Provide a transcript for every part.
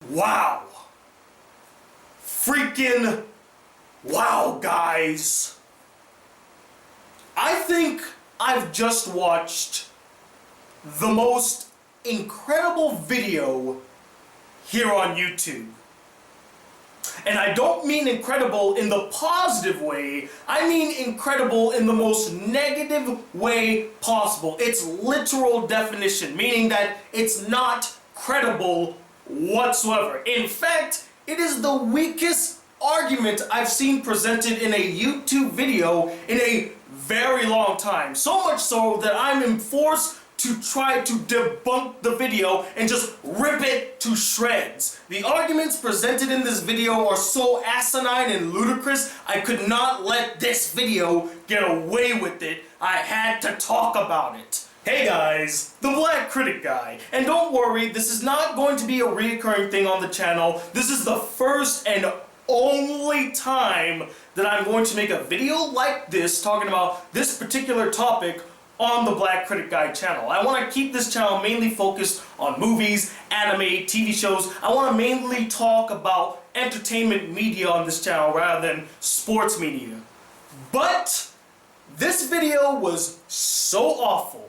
Wow. Freaking wow, guys. I think I've just watched the most incredible video here on YouTube. And I don't mean incredible in the positive way, I mean incredible in the most negative way possible. Its literal definition, meaning that it's not credible whatsoever. In fact, it is the weakest argument I've seen presented in a YouTube video in a very long time. So much so that I'm forced to try to debunk the video and just rip it to shreds. The arguments presented in this video are so asinine and ludicrous, I could not let this video get away with it. I had to talk about it. Hey guys, the Black Critic Guy. And don't worry, this is not going to be a recurring thing on the channel. This is the first and only time that I'm going to make a video like this talking about this particular topic on the Black Critic Guy channel. I want to keep this channel mainly focused on movies, anime, TV shows. I want to mainly talk about entertainment media on this channel rather than sports media. But this video was so awful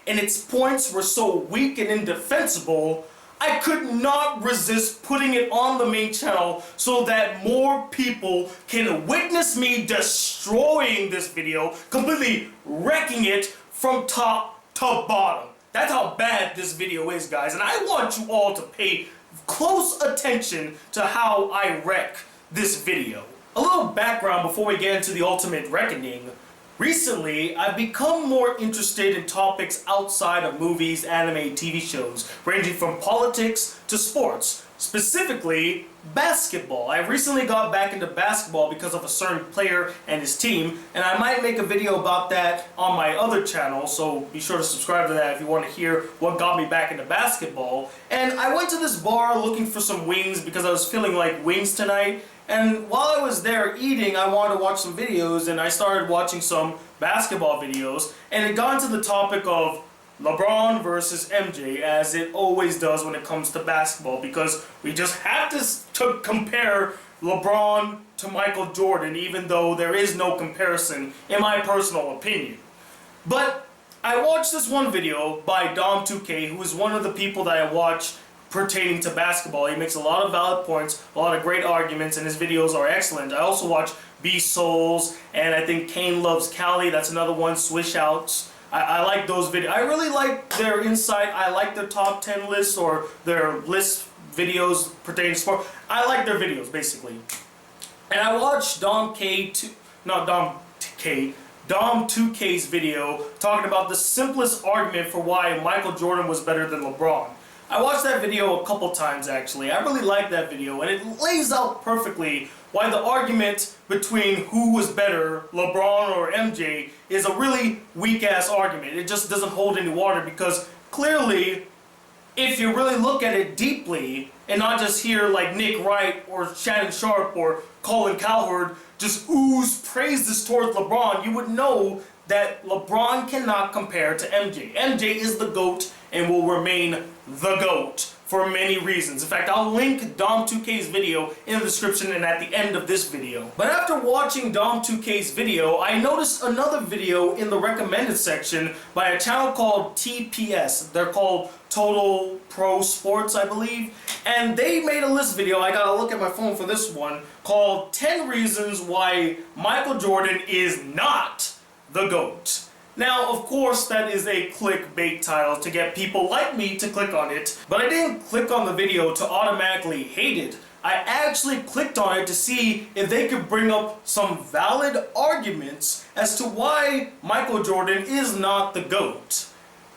and its points were so weak and indefensible, I could not resist putting it on the main channel so that more people can witness me destroying this video, completely wrecking it from top to bottom. That's how bad this video is, guys, and I want you all to pay close attention to how I wreck this video. A little background before we get into the ultimate reckoning. Recently, I've become more interested in topics outside of movies, anime, TV shows, ranging from politics to sports, specifically basketball. I recently got back into basketball because of a certain player and his team, and I might make a video about that on my other channel, so be sure to subscribe to that if you want to hear what got me back into basketball. And I went to this bar looking for some wings because I was feeling like wings tonight. And while I was there eating, I wanted to watch some videos, and I started watching some basketball videos, and it got into the topic of LeBron versus MJ, as it always does when it comes to basketball, because we just have to compare LeBron to Michael Jordan, even though there is no comparison, in my personal opinion. But I watched this one video by Dom2K, who is one of the people that I watch pertaining to basketball. He makes a lot of valid points, a lot of great arguments, and his videos are excellent. I also watch B Souls, and I think Kane Loves Cali, that's another one, Swish Outs. I like those videos. I really like their insight. I like their top 10 lists or their list videos pertaining to sport. I like their videos, basically. And I watched Dom2K's video talking about the simplest argument for why Michael Jordan was better than LeBron. I watched that video a couple times, actually. I really like that video, and it lays out perfectly why the argument between who was better, LeBron or MJ, is a really weak-ass argument. It just doesn't hold any water, because clearly, if you really look at it deeply, and not just hear like Nick Wright or Shannon Sharp or Colin Cowherd just ooze praises towards LeBron, you would know that LeBron cannot compare to MJ. MJ is the GOAT and will remain the GOAT for many reasons. In fact, I'll link Dom2K's video in the description and at the end of this video. But after watching Dom2K's video, I noticed another video in the recommended section by a channel called TPS. They're called Total Pro Sports, I believe. And they made a list video, I gotta look at my phone for this one, called 10 Reasons Why Michael Jordan is Not the GOAT. Now, of course, that is a clickbait title to get people like me to click on it, but I didn't click on the video to automatically hate it. I actually clicked on it to see if they could bring up some valid arguments as to why Michael Jordan is not the GOAT.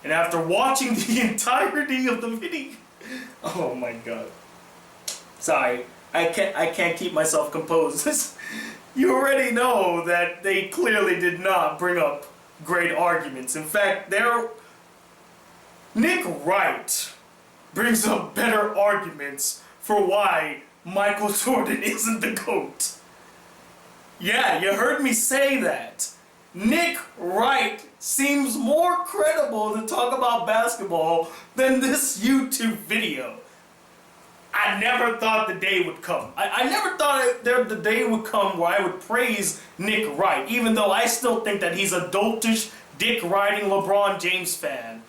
And after watching the entirety of the video, oh my god. Sorry, I can't keep myself composed. You already know that they clearly did not bring up great arguments. In fact, Nick Wright brings up better arguments for why Michael Jordan isn't the GOAT. Yeah, you heard me say that. Nick Wright seems more credible to talk about basketball than this YouTube video. I never thought the day would come. I never thought the day would come where I would praise Nick Wright, even though I still think that he's a doltish, dick-riding LeBron James fan.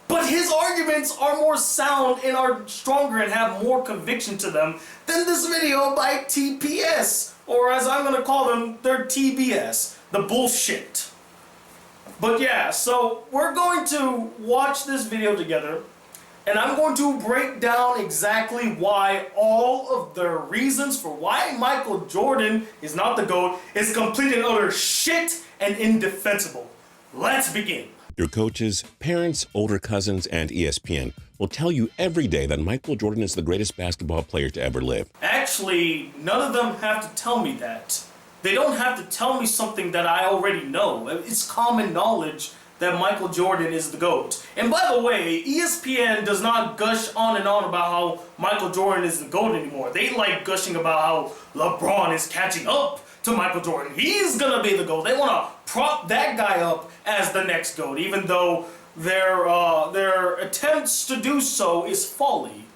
But his arguments are more sound and are stronger and have more conviction to them than this video by TPS, or as I'm gonna call them, their TBS, the bullshit. But yeah, so we're going to watch this video together, and I'm going to break down exactly why all of the reasons for why Michael Jordan is not the GOAT is complete and utter shit and indefensible. Let's begin. Your coaches, parents, older cousins, and ESPN will tell you every day that Michael Jordan is the greatest basketball player to ever live. Actually, none of them have to tell me that. They don't have to tell me something that I already know. It's common knowledge that Michael Jordan is the GOAT. And by the way, ESPN does not gush on and on about how Michael Jordan is the GOAT anymore. They like gushing about how LeBron is catching up to Michael Jordan. He's gonna be the GOAT. They wanna prop that guy up as the next GOAT, even though their attempts to do so is folly.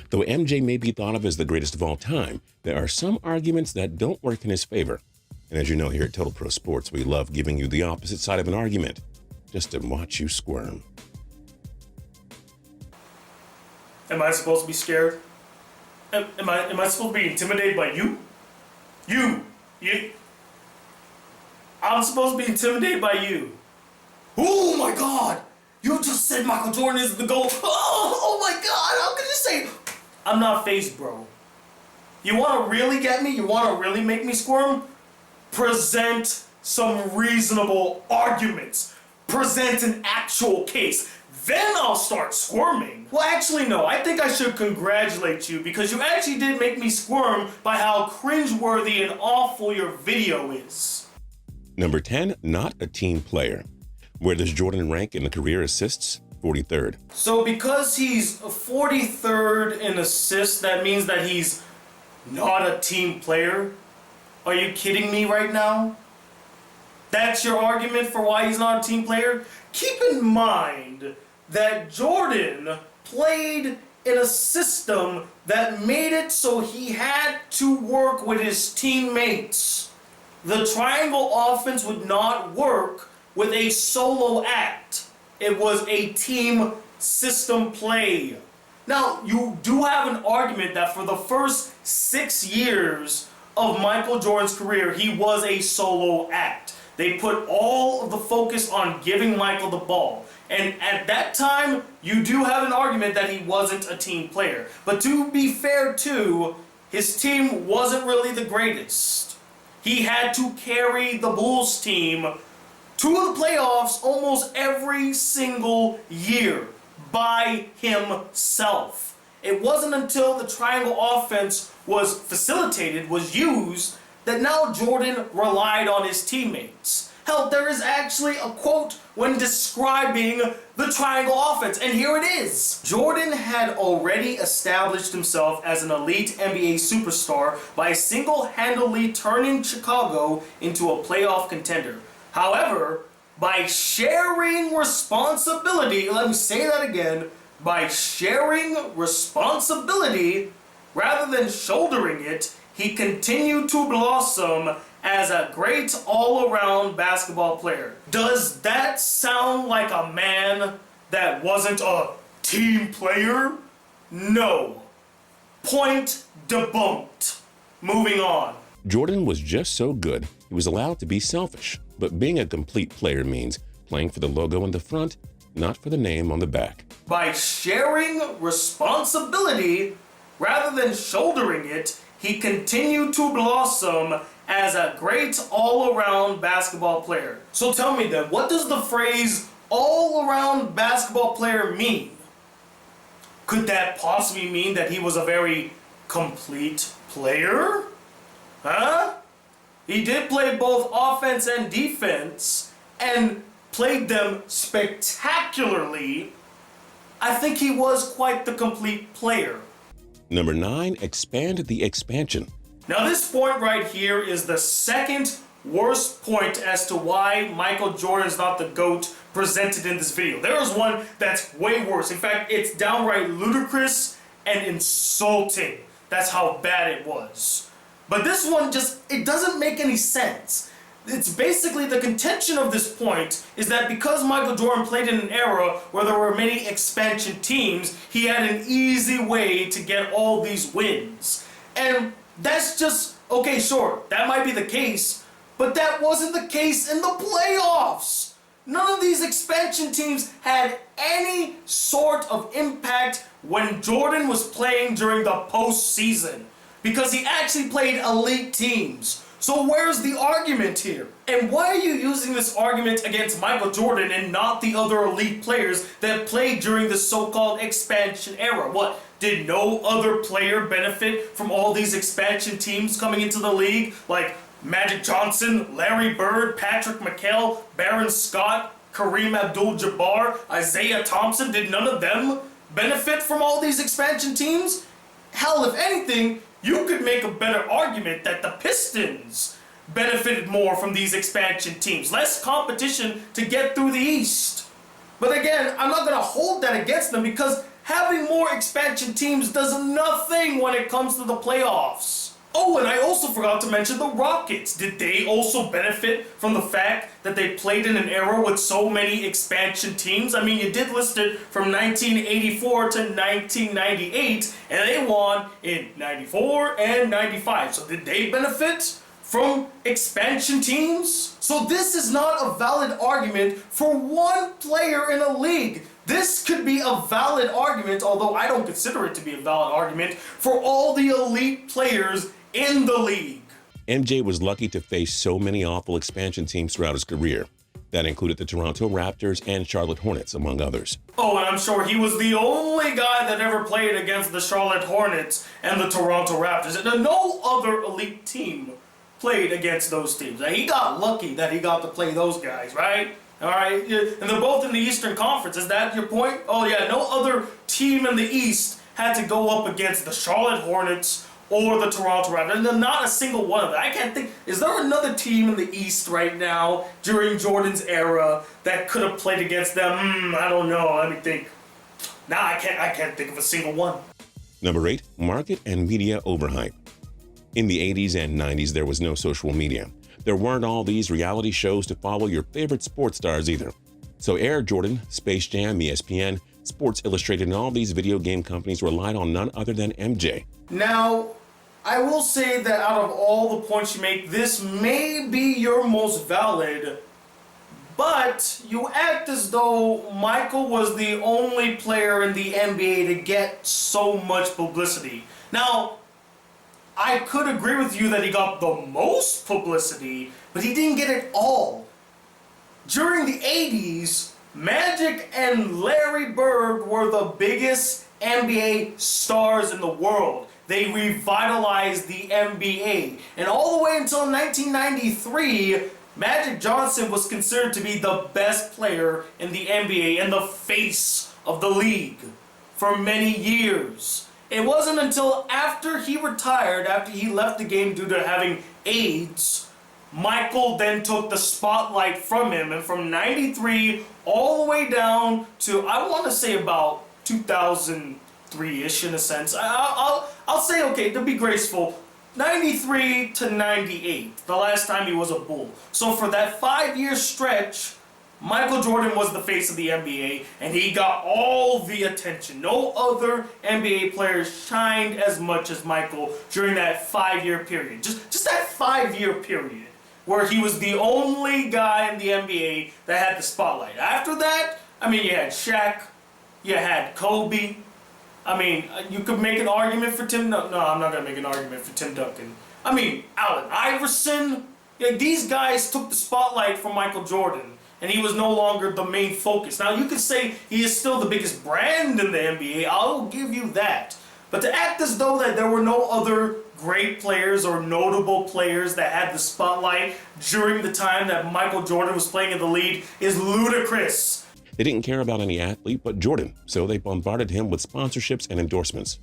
Though MJ may be thought of as the greatest of all time, there are some arguments that don't work in his favor. And as you know, here at Total Pro Sports, we love giving you the opposite side of an argument, just to watch you squirm. Am I supposed to be scared? Am I supposed to be intimidated by you? You. I'm supposed to be intimidated by you. Oh my God! You just said Michael Jordan is the GOAT. Oh my God! How could you say? I'm not phased, bro. You want to really get me? You want to really make me squirm? Present some reasonable arguments. Present an actual case. Then I'll start squirming. Well, actually, no. I think I should congratulate you because you actually did make me squirm by how cringeworthy and awful your video is. Number 10, not a team player. Where does Jordan rank in the career assists? 43rd. So because he's 43rd in assists, that means that he's not a team player? Are you kidding me right now? That's your argument for why he's not a team player? Keep in mind that Jordan played in a system that made it so he had to work with his teammates. The triangle offense would not work with a solo act. It was a team system play. Now, you do have an argument that for the first 6 years of Michael Jordan's career, he was a solo act. They put all of the focus on giving Michael the ball. And at that time, you do have an argument that he wasn't a team player. But to be fair too, his team wasn't really the greatest. He had to carry the Bulls team to the playoffs almost every single year by himself. It wasn't until the triangle offense was facilitated, was used, that now Jordan relied on his teammates. Hell, there is actually a quote when describing the triangle offense, and here it is. Jordan had already established himself as an elite NBA superstar by single-handedly turning Chicago into a playoff contender. However, by sharing responsibility, let me say that again, by sharing responsibility rather than shouldering it, he continued to blossom as a great all-around basketball player. Does that sound like a man that wasn't a team player? No. Point debunked. Moving on. Jordan was just so good, he was allowed to be selfish. But being a complete player means playing for the logo in the front, not for the name on the back. By sharing responsibility rather than shouldering it, he continued to blossom as a great all-around basketball player. So tell me then, what does the phrase all-around basketball player mean? Could that possibly mean that he was a very complete player? Huh? He did play both offense and defense, and played them spectacularly. I think he was quite the complete player. Number 9, expand the expansion. Now this point right here is the second worst point as to why Michael Jordan is not the GOAT presented in this video. There is one that's way worse. In fact, it's downright ludicrous and insulting. That's how bad it was. But this one it doesn't make any sense. It's basically the contention of this point is that because Michael Jordan played in an era where there were many expansion teams, he had an easy way to get all these wins. And that's just, okay, sure, that might be the case, but that wasn't the case in the playoffs. None of these expansion teams had any sort of impact when Jordan was playing during the postseason, because he actually played elite teams. So where's the argument here? And why are you using this argument against Michael Jordan and not the other elite players that played during the so-called expansion era? What, did no other player benefit from all these expansion teams coming into the league? Like Magic Johnson, Larry Bird, Patrick McHale, Baron Scott, Kareem Abdul-Jabbar, Isaiah Thompson? Did none of them benefit from all these expansion teams? Hell, if anything, you could make a better argument that the Pistons benefited more from these expansion teams. Less competition to get through the East. But again, I'm not going to hold that against them because having more expansion teams does nothing when it comes to the playoffs. Oh, and I also forgot to mention the Rockets. Did they also benefit from the fact that they played in an era with so many expansion teams? I mean, you did list it from 1984 to 1998, and they won in 94 and 95. So did they benefit from expansion teams? So this is not a valid argument for one player in a league. This could be a valid argument, although I don't consider it to be a valid argument, for all the elite players in the league. MJ was lucky to face so many awful expansion teams throughout his career. That included the Toronto Raptors and Charlotte Hornets, among others. Oh, and I'm sure he was the only guy that ever played against the Charlotte Hornets and the Toronto Raptors. And no other elite team played against those teams. Now, he got lucky that he got to play those guys, right? All right, and they're both in the Eastern Conference. Is that your point? Oh yeah, no other team in the East had to go up against the Charlotte Hornets or the Toronto Raptors. And not a single one of them. I can't think, is there another team in the East right now during Jordan's era that could have played against them? I don't know, let me think. Nah, I can't think of a single one. Number 8, market and media overhype. In the 80s and 90s, there was no social media. There weren't all these reality shows to follow your favorite sports stars either. So Air Jordan, Space Jam, ESPN, Sports Illustrated, and all these video game companies relied on none other than MJ. Now, I will say that out of all the points you make, this may be your most valid, but you act as though Michael was the only player in the NBA to get so much publicity. Now, I could agree with you that he got the most publicity, but he didn't get it all. During the 80s, Magic and Larry Bird were the biggest NBA stars in the world. They revitalized the NBA. And all the way until 1993, Magic Johnson was considered to be the best player in the NBA and the face of the league for many years. It wasn't until after he retired, after he left the game due to having AIDS, Michael then took the spotlight from him. And from 93 all the way down to, I want to say about 2003-ish in a sense. I'll say, okay, to be graceful, 93 to 98, the last time he was a Bull. So for that 5-year stretch, Michael Jordan was the face of the NBA, and he got all the attention. No other NBA players shined as much as Michael during that 5-year period. Just that 5-year period where he was the only guy in the NBA that had the spotlight. After that, I mean, you had Shaq, you had Kobe. I mean, you could make an argument for Tim. No, I'm not gonna make an argument for Tim Duncan. I mean, Allen Iverson. Yeah, these guys took the spotlight from Michael Jordan, and he was no longer the main focus. Now, you could say he is still the biggest brand in the NBA. I'll give you that. But to act as though that there were no other great players or notable players that had the spotlight during the time that Michael Jordan was playing in the league is ludicrous. They didn't care about any athlete but Jordan, so they bombarded him with sponsorships and endorsements.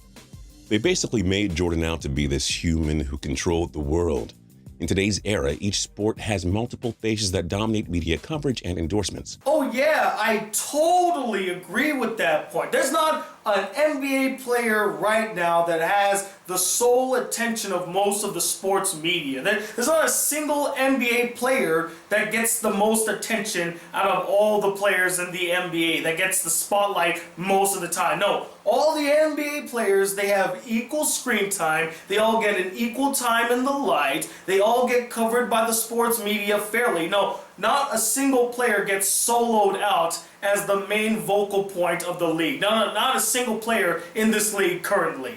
They basically made Jordan out to be this human who controlled the world. In today's era, each sport has multiple faces that dominate media coverage and endorsements. Oh yeah, I totally agree with that point. There's not an NBA player right now that has the sole attention of most of the sports media. There's not a single NBA player that gets the most attention out of all the players in the NBA, that gets the spotlight most of the time. No, all the NBA players, they have equal screen time. They all get an equal time in the light. They all get covered by the sports media fairly. No, not a single player gets soloed out as the main vocal point of the league. Not a single player in this league currently.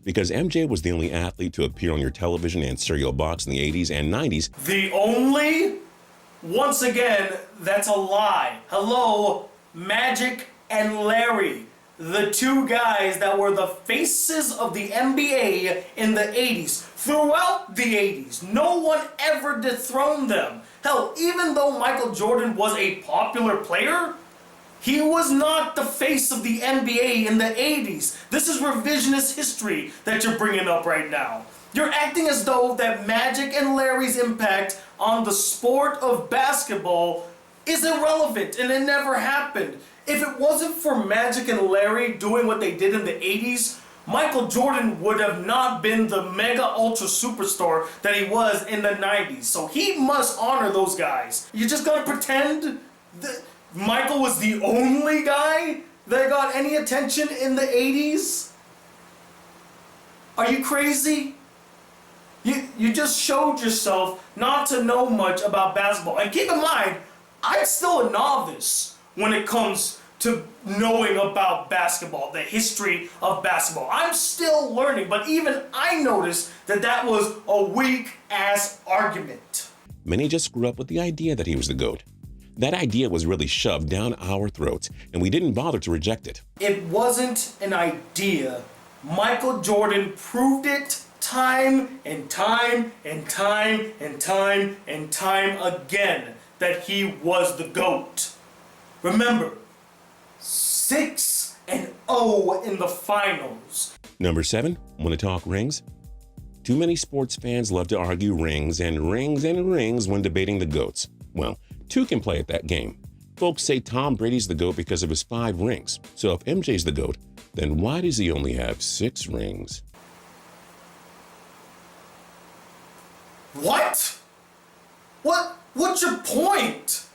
Because MJ was the only athlete to appear on your television and cereal box in the 80s and 90s. The only? Once again, that's a lie. Hello, Magic and Larry, the two guys that were the faces of the NBA in the 80s. Throughout the 80s, no one ever dethroned them. Hell, even though Michael Jordan was a popular player, he was not the face of the NBA in the 80s. This is revisionist history that you're bringing up right now. You're acting as though that Magic and Larry's impact on the sport of basketball is irrelevant and it never happened. If it wasn't for Magic and Larry doing what they did in the 80s, Michael Jordan would have not been the mega ultra superstar that he was in the 90s. So he must honor those guys. You're just gonna pretend that Michael was the only guy that got any attention in the 80s? Are you crazy? You just showed yourself not to know much about basketball. And keep in mind, I'm still a novice when it comes to knowing about basketball, the history of basketball. I'm still learning, but even I noticed that that was a weak-ass argument. Many just grew up with the idea that he was the GOAT. That idea was really shoved down our throats, and we didn't bother to reject it. It wasn't an idea. Michael Jordan proved it time and time and time and time and time again that he was the GOAT. Remember, 6-0 in the finals. Number 7, want to talk rings? Too many sports fans love to argue rings and rings and rings when debating the GOATs. Well, two can play at that game. Folks say Tom Brady's the GOAT because of his 5 rings. So if MJ's the GOAT, then why does he only have 6 rings? What? What's your point?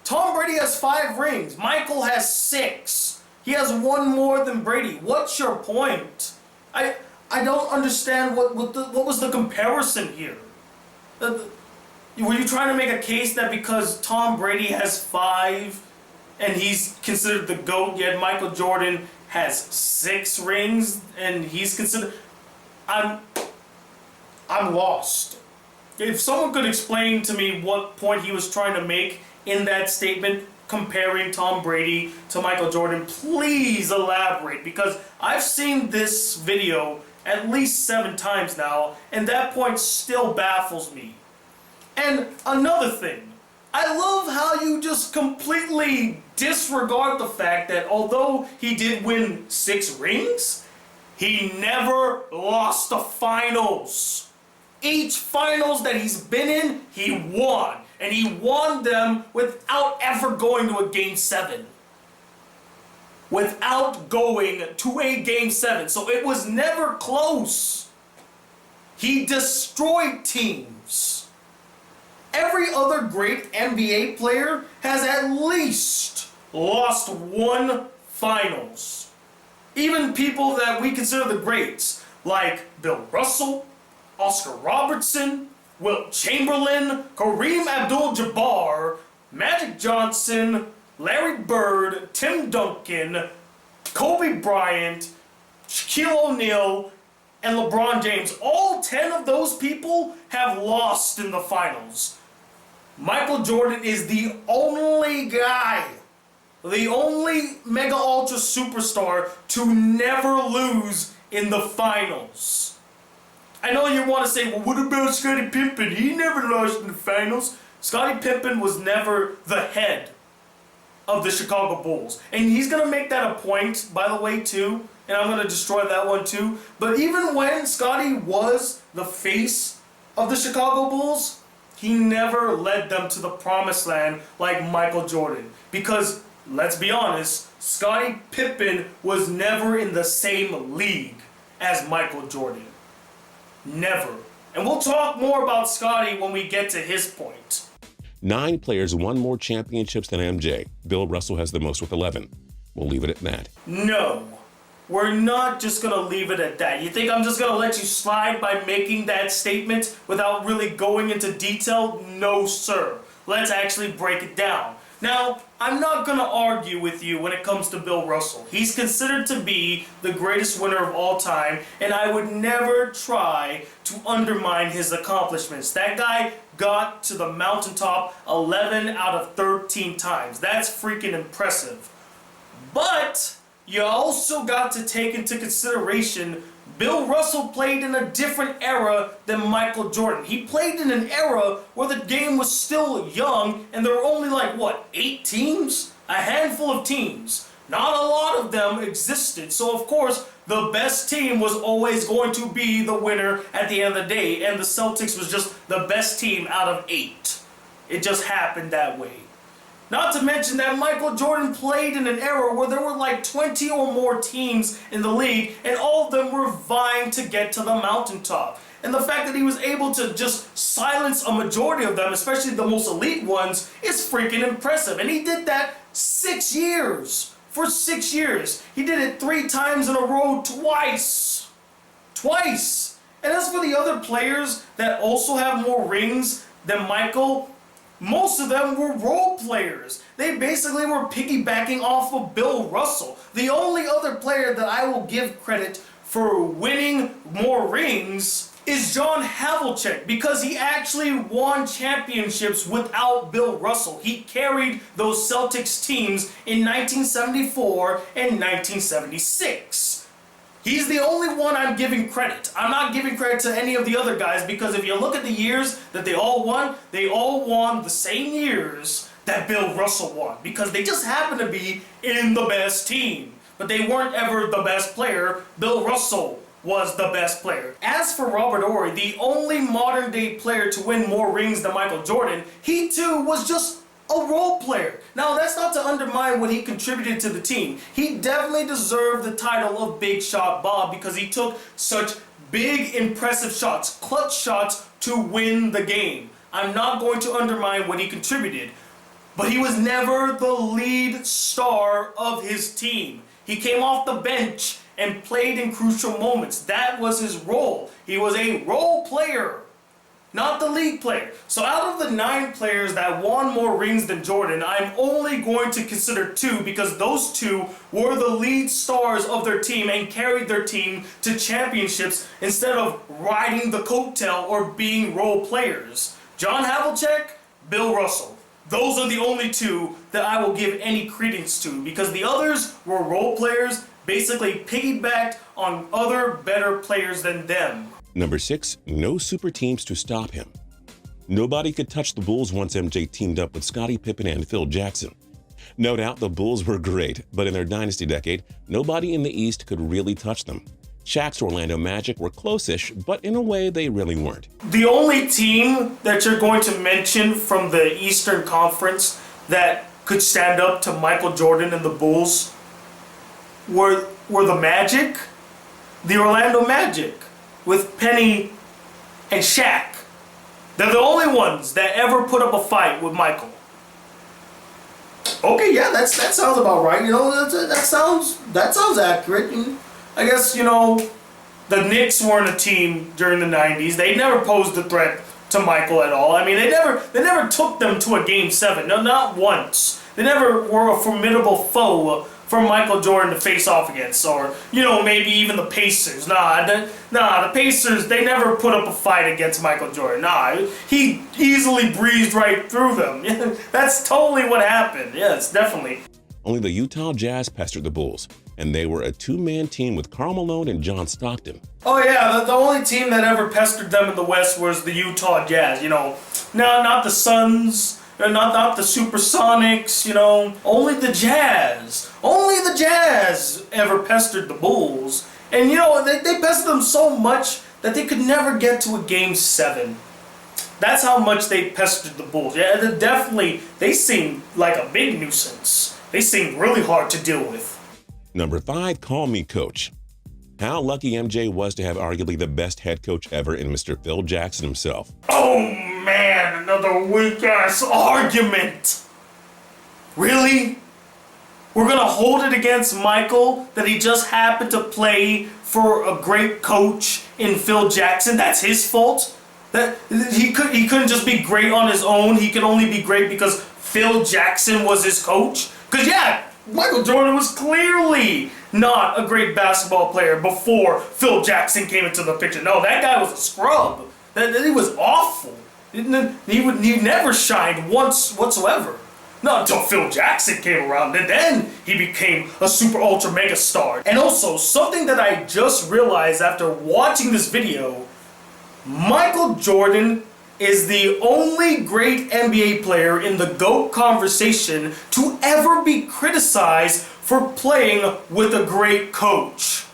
Tom Brady has 5 rings. Michael has 6. He has 1 more than Brady. What's your point? I don't understand what was the comparison here. Were you trying to make a case that because Tom Brady has 5 and he's considered the GOAT, yet Michael Jordan has 6 rings and he's considered... I'm lost. If someone could explain to me what point he was trying to make in that statement comparing Tom Brady to Michael Jordan, please elaborate, because I've seen this video at least 7 times now and that point still baffles me. And another thing, I love how you just completely disregard the fact that although he did win 6 rings, he never lost the finals. Each finals that he's been in, he won. And he won them without ever going to a Game 7. Without going to a Game 7. So it was never close. He destroyed teams. Every other great NBA player has at least lost 1 finals. Even people that we consider the greats, like Bill Russell, Oscar Robertson, Wilt Chamberlain, Kareem Abdul-Jabbar, Magic Johnson, Larry Bird, Tim Duncan, Kobe Bryant, Shaquille O'Neal, and LeBron James. All 10 of those people have lost in the finals. Michael Jordan is the only guy, the only mega ultra superstar to never lose in the finals. I know you want to say, well, what about Scottie Pippen? He never lost in the finals. Scottie Pippen was never the head of the Chicago Bulls. And he's going to make that a point, by the way, too. And I'm going to destroy that one, too. But even when Scottie was the face of the Chicago Bulls, he never led them to the promised land like Michael Jordan. Because, let's be honest, Scottie Pippen was never in the same league as Michael Jordan. Never. And we'll talk more about Scottie when we get to his point. 9 players won more championships than MJ. Bill Russell has the most with 11. We'll leave it at that. No. We're not just going to leave it at that. You think I'm just going to let you slide by making that statement without really going into detail? No, sir. Let's actually break it down. Now, I'm not going to argue with you when it comes to Bill Russell. He's considered to be the greatest winner of all time, and I would never try to undermine his accomplishments. That guy got to the mountaintop 11 out of 13 times. That's freaking impressive. But you also got to take into consideration Bill Russell played in a different era than Michael Jordan. He played in an era where the game was still young and there were only like, what, 8 teams? A handful of teams. Not a lot of them existed. So of course, the best team was always going to be the winner at the end of the day. And the Celtics was just the best team out of 8. It just happened that way. Not to mention that Michael Jordan played in an era where there were like 20 or more teams in the league and all of them were vying to get to the mountaintop. And the fact that he was able to just silence a majority of them, especially the most elite ones, is freaking impressive. And he did that 6 years. For 6 years. He did it 3 times in a row, twice. Twice. And as for the other players that also have more rings than Michael, most of them were role players. They basically were piggybacking off of Bill Russell. The only other player that I will give credit for winning more rings is John Havlicek, because he actually won championships without Bill Russell. He carried those Celtics teams in 1974 and 1976. He's the only one I'm giving credit. I'm not giving credit to any of the other guys, because if you look at the years that they all won the same years that Bill Russell won, because they just happened to be in the best team. But they weren't ever the best player. Bill Russell was the best player. As for Robert Horry, the only modern day player to win more rings than Michael Jordan, he too was just a role player. Now, that's not to undermine what he contributed to the team. He definitely deserved the title of Big Shot Bob because he took such big, impressive shots, clutch shots to win the game. I'm not going to undermine what he contributed, but he was never the lead star of his team. He came off the bench and played in crucial moments. That was his role. He was a role player, not the league player. So out of the 9 players that won more rings than Jordan, I'm only going to consider 2 because those 2 were the lead stars of their team and carried their team to championships instead of riding the coattail or being role players. John Havlicek, Bill Russell. Those are the only 2 that I will give any credence to, because the others were role players, basically piggybacked on other better players than them. Number 6, no super teams to stop him. Nobody could touch the Bulls once MJ teamed up with Scottie Pippen and Phil Jackson. No doubt the Bulls were great, but in their dynasty decade, nobody in the East could really touch them. Shaq's Orlando Magic were close-ish, but in a way they really weren't. The only team that you're going to mention from the Eastern Conference that could stand up to Michael Jordan and the Bulls were the Magic, the Orlando Magic, with Penny and Shaq. They're the only ones that ever put up a fight with Michael. Okay, yeah, that sounds about right. You know, that sounds accurate. And I guess, you know, the Knicks weren't a team during the 90s. They never posed a threat to Michael at all. I mean, they never took them to a Game 7. No, not once. They never were a formidable foe for Michael Jordan to face off against, or, you know, maybe even the Pacers. The Pacers, they never put up a fight against Michael Jordan. He easily breezed right through them. That's totally what happened. Yes, definitely. Only the Utah Jazz pestered the Bulls, and they were a 2-man team with Karl Malone and John Stockton. Oh yeah, the only team that ever pestered them in the West was the Utah Jazz, you know. No, not the Suns, not the Supersonics, you know. Only the Jazz. Only the Jazz ever pestered the Bulls. And, you know, they pestered them so much that they could never get to a Game 7. That's how much they pestered the Bulls. Yeah, they seemed like a big nuisance. They seemed really hard to deal with. Number 5, call me coach. How lucky MJ was to have arguably the best head coach ever in Mr. Phil Jackson himself. Oh man, another weak-ass argument. Really? We're gonna hold it against Michael that he just happened to play for a great coach in Phil Jackson? That's his fault? That he couldn't just be great on his own. He could only be great because Phil Jackson was his coach? Because yeah, Michael Jordan was clearly not a great basketball player before Phil Jackson came into the picture. No, that guy was a scrub. He was awful. He never shined once whatsoever. Not until Phil Jackson came around, and then he became a super ultra mega star. And also, something that I just realized after watching this video, Michael Jordan is the only great NBA player in the GOAT conversation to ever be criticized for playing with a great coach.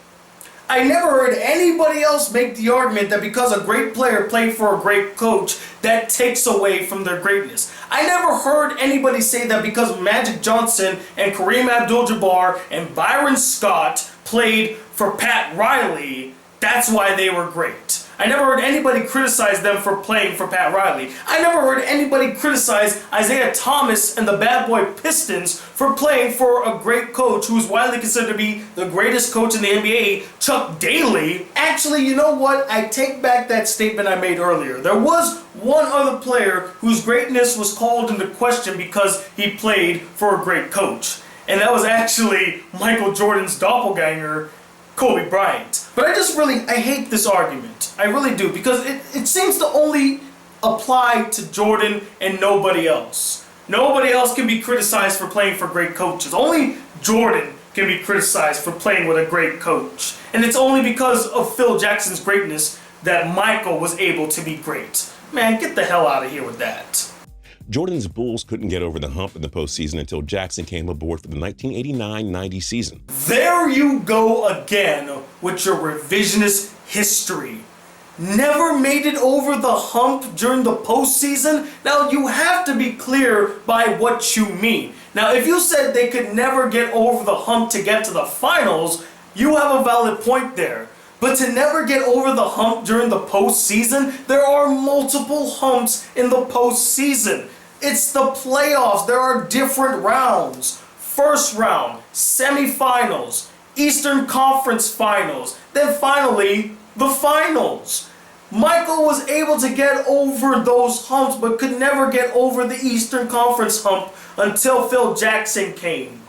I never heard anybody else make the argument that because a great player played for a great coach, that takes away from their greatness. I never heard anybody say that because Magic Johnson and Kareem Abdul-Jabbar and Byron Scott played for Pat Riley, that's why they were great. I never heard anybody criticize them for playing for Pat Riley. I never heard anybody criticize Isaiah Thomas and the Bad Boy Pistons for playing for a great coach who is widely considered to be the greatest coach in the NBA, Chuck Daly. Actually, you know what? I take back that statement I made earlier. There was one other player whose greatness was called into question because he played for a great coach. And that was actually Michael Jordan's doppelganger, Kobe Bryant. But I hate this argument. I really do, because it seems to only apply to Jordan and nobody else. Nobody else can be criticized for playing for great coaches. Only Jordan can be criticized for playing with a great coach. And it's only because of Phil Jackson's greatness that Michael was able to be great. Man, get the hell out of here with that. Jordan's Bulls couldn't get over the hump in the postseason until Jackson came aboard for the 1989-90 season. There you go again with your revisionist history. Never made it over the hump during the postseason? Now you have to be clear by what you mean. Now if you said they could never get over the hump to get to the finals, you have a valid point there. But to never get over the hump during the postseason, there are multiple humps in the postseason. It's the playoffs. There are different rounds. First round, semifinals, Eastern Conference Finals, then finally the finals. Michael was able to get over those humps but could never get over the Eastern Conference hump until Phil Jackson came.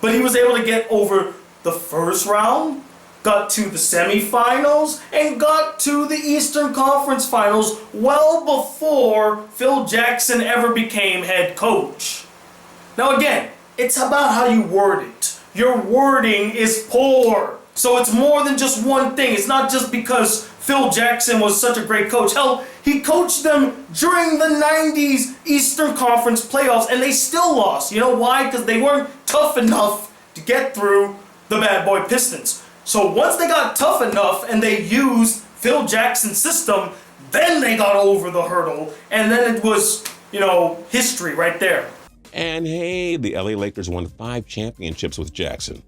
But he was able to get over the first round, got to the semifinals, and got to the Eastern Conference Finals well before Phil Jackson ever became head coach. Now again, it's about how you word it. Your wording is poor. So it's more than just one thing. It's not just because Phil Jackson was such a great coach. Hell, he coached them during the 90s Eastern Conference playoffs and they still lost. You know why? Because they weren't tough enough to get through the Bad Boy Pistons. So once they got tough enough and they used Phil Jackson's system, then they got over the hurdle, and then it was, history right there. And hey, the LA Lakers won 5 championships with Jackson.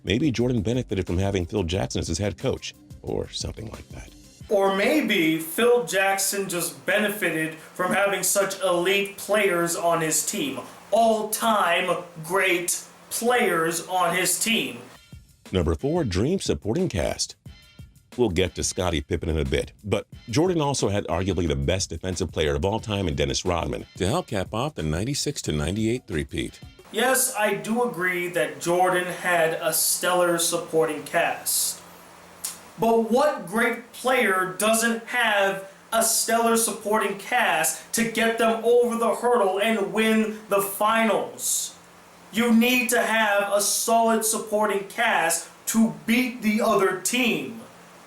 Maybe Jordan benefited from having Phil Jackson as his head coach, or something like that. Or maybe Phil Jackson just benefited from having such elite players on his team. All-time great players on his team. Number 4, Dream Supporting Cast. We'll get to Scottie Pippen in a bit, but Jordan also had arguably the best defensive player of all time in Dennis Rodman to help cap off the 96-98 three-peat. Yes, I do agree that Jordan had a stellar supporting cast. But what great player doesn't have a stellar supporting cast to get them over the hurdle and win the finals? You need to have a solid supporting cast to beat the other team.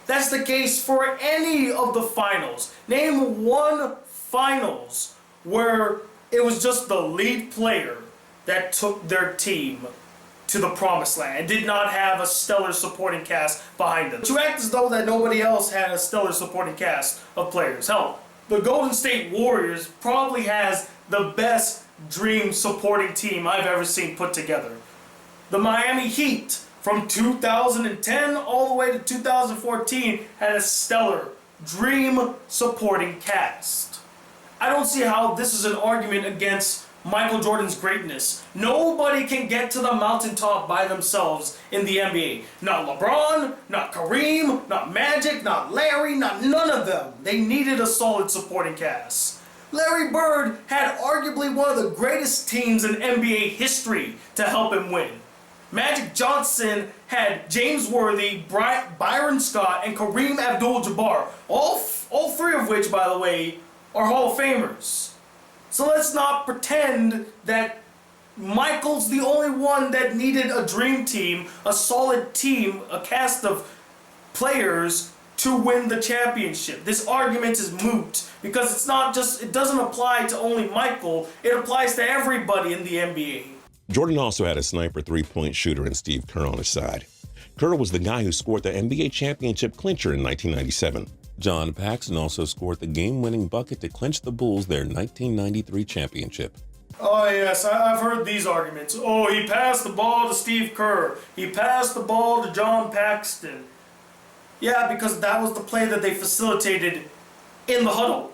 That's the case for any of the finals. Name one finals where it was just the lead player that took their team to the promised land and did not have a stellar supporting cast behind them. You act as though that nobody else had a stellar supporting cast of players. Hell, the Golden State Warriors probably has the best dream supporting team I've ever seen put together. The Miami Heat, from 2010 all the way to 2014, had a stellar dream supporting cast. I don't see how this is an argument against Michael Jordan's greatness. Nobody can get to the mountaintop by themselves in the NBA. Not LeBron, not Kareem, not Magic, not Larry, not none of them. They needed a solid supporting cast. Larry Bird had arguably one of the greatest teams in NBA history to help him win. Magic Johnson had James Worthy, Byron Scott, and Kareem Abdul-Jabbar. All three of which, by the way, are Hall of Famers. So let's not pretend that Michael's the only one that needed a dream team, a solid team, a cast of players to win the championship. This argument is moot because it doesn't apply to only Michael, it applies to everybody in the NBA. Jordan also had a sniper three-point shooter in Steve Kerr on his side. Kerr was the guy who scored the NBA championship clincher in 1997. John Paxson also scored the game-winning bucket to clinch the Bulls their 1993 championship. Oh yes, I've heard these arguments. Oh, he passed the ball to Steve Kerr. He passed the ball to John Paxson. Yeah, because that was the play that they facilitated in the huddle.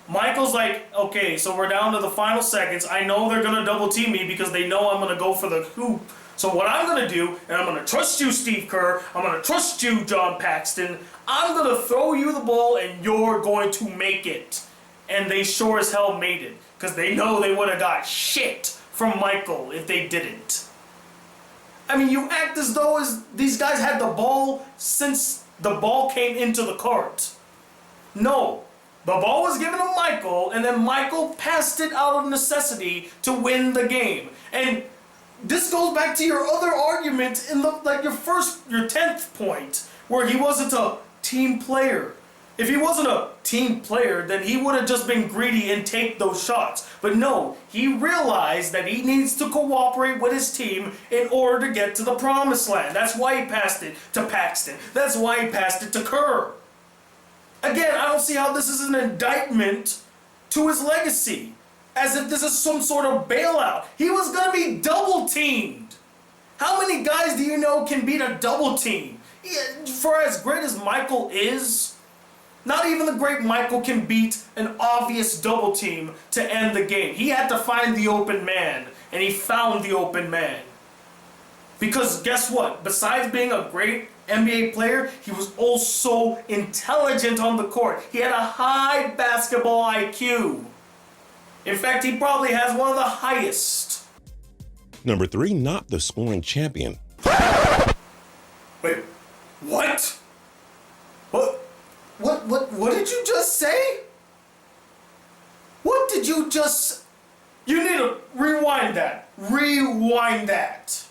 Michael's like, okay, so we're down to the final seconds. I know they're going to double team me because they know I'm going to go for the hoop. So what I'm going to do, and I'm going to trust you, Steve Kerr, I'm going to trust you, John Paxson, I'm going to throw you the ball and you're going to make it. And they sure as hell made it, because they know they would have got shit from Michael if they didn't. I mean, you act as though these guys had the ball since the ball came into the court. No. The ball was given to Michael, and then Michael passed it out of necessity to win the game. And this goes back to your other argument in your 10th point, where he wasn't a team player. If he wasn't a team player, then he would have just been greedy and take those shots. But no, he realized that he needs to cooperate with his team in order to get to the promised land. That's why he passed it to Paxton. That's why he passed it to Kerr. Again, I don't see how this is an indictment to his legacy. As if this is some sort of bailout. He was going to be double teamed. How many guys do you know can beat a double team? For as great as Michael is, not even the great Michael can beat an obvious double team to end the game. He had to find the open man, and he found the open man. Because guess what? Besides being a great NBA player, he was also intelligent on the court. He had a high basketball IQ. In fact, he probably has one of the highest. Number 3, not the scoring champion. Wait, what? What did you just say? What did you just... You need to rewind that. Rewind that.